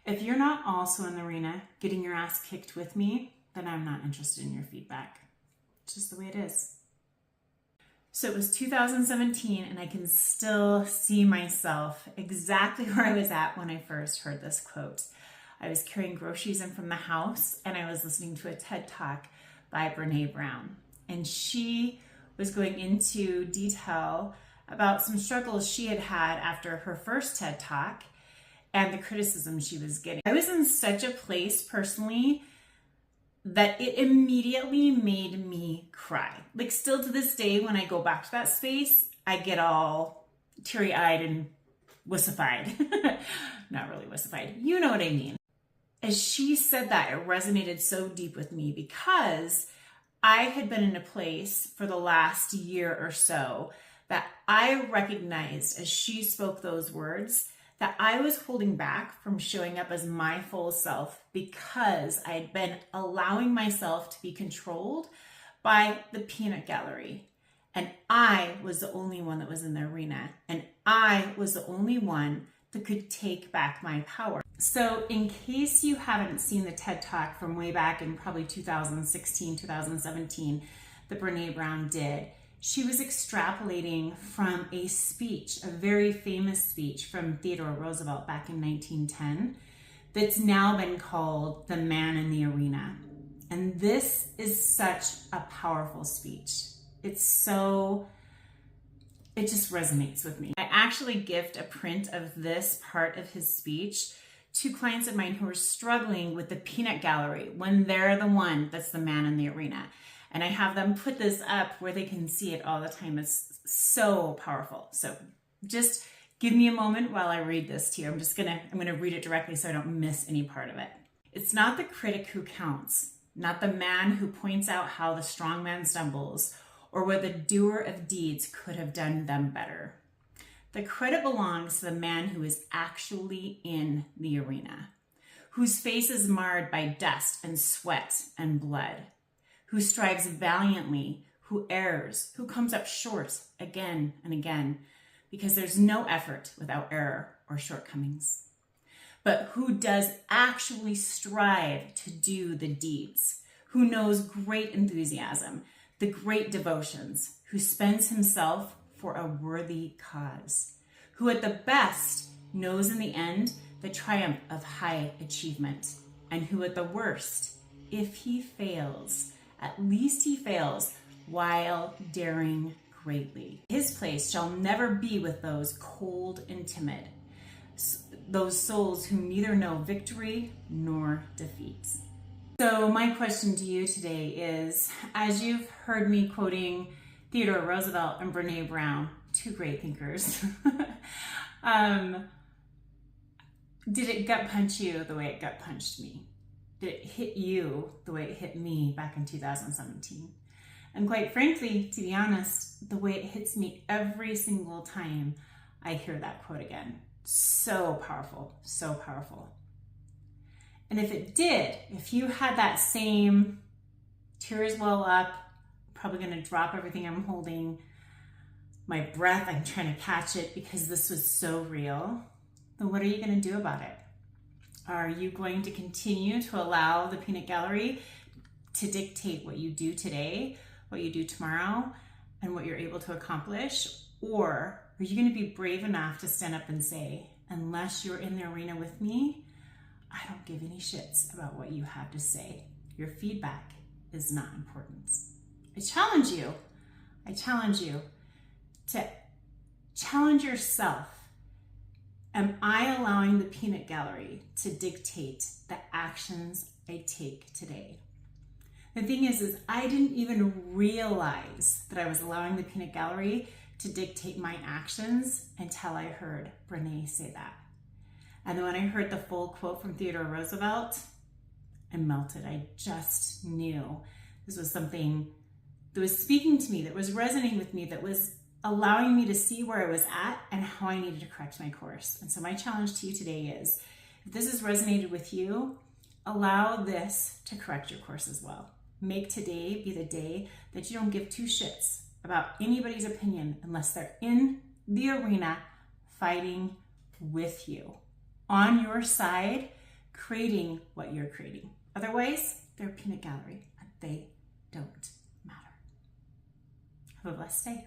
If you're not also in the arena getting your ass kicked with me, then I'm not interested in your feedback. It's just the way it is. So it was 2017, and I can still see myself exactly where I was at when I first heard this quote. I was carrying groceries in from the house, and I was listening to a TED Talk by Brene Brown. And she was going into detail about some struggles she had had after her first TED Talk and the criticism she was getting. I was in such a place personally that it immediately made me cry. Like, still to this day, when I go back to that space, I get all teary-eyed and wussified. Not really wussified. You know what I mean. As she said that, it resonated so deep with me because I had been in a place for the last year or so that I recognized as she spoke those words that I was holding back from showing up as my full self because I had been allowing myself to be controlled by the peanut gallery. And I was the only one that was in the arena. And I was the only one that could take back my power. So in case you haven't seen the TED Talk from way back in probably 2016, 2017, that Brene Brown did, she was extrapolating from a speech, a very famous speech from Theodore Roosevelt back in 1910, that's now been called The Man in the Arena. And this is such a powerful speech. It just resonates with me. I actually gift a print of this part of his speech to clients of mine who are struggling with the peanut gallery when they're the one that's the man in the arena. And I have them put this up where they can see it all the time. It's so powerful. So just give me a moment while I read this to you. I'm gonna read it directly so I don't miss any part of it. It's not the critic who counts, not the man who points out how the strong man stumbles or what the doer of deeds could have done them better. The credit belongs to the man who is actually in the arena, whose face is marred by dust and sweat and blood, who strives valiantly, who errs, who comes up short again and again, because there's no effort without error or shortcomings, but who does actually strive to do the deeds, who knows great enthusiasm, the great devotions, who spends himself for a worthy cause, who at the best knows in the end the triumph of high achievement, and who at the worst, if he fails, at least he fails while daring greatly. His place shall never be with those cold and timid, those souls who neither know victory nor defeat. So my question to you today is, as you've heard me quoting Theodore Roosevelt and Brene Brown, two great thinkers, did it gut punch you the way it gut punched me? Did it hit you the way it hit me back in 2017? And quite frankly, to be honest, the way it hits me every single time I hear that quote again. So powerful, so powerful. And if it did, if you had that same tears well up, probably gonna drop everything I'm holding, my breath, I'm trying to catch it because this was so real, then what are you gonna do about it? Are you going to continue to allow the peanut gallery to dictate what you do today, what you do tomorrow, and what you're able to accomplish? Or are you going to be brave enough to stand up and say, unless you're in the arena with me, I don't give any shits about what you have to say. Your feedback is not important. I challenge you to challenge yourself. Am I allowing the peanut gallery to dictate the actions I take today? The thing is I didn't even realize that I was allowing the peanut gallery to dictate my actions until I heard Brene say that. And then when I heard the full quote from Theodore Roosevelt, I melted. I just knew this was something that was speaking to me, that was resonating with me, that was allowing me to see where I was at and how I needed to correct my course. And so my challenge to you today is, if this has resonated with you, allow this to correct your course as well. Make today be the day that you don't give two shits about anybody's opinion unless they're in the arena fighting with you, on your side, creating what you're creating. Otherwise, they're a peanut gallery, but they don't matter. Have a blessed day.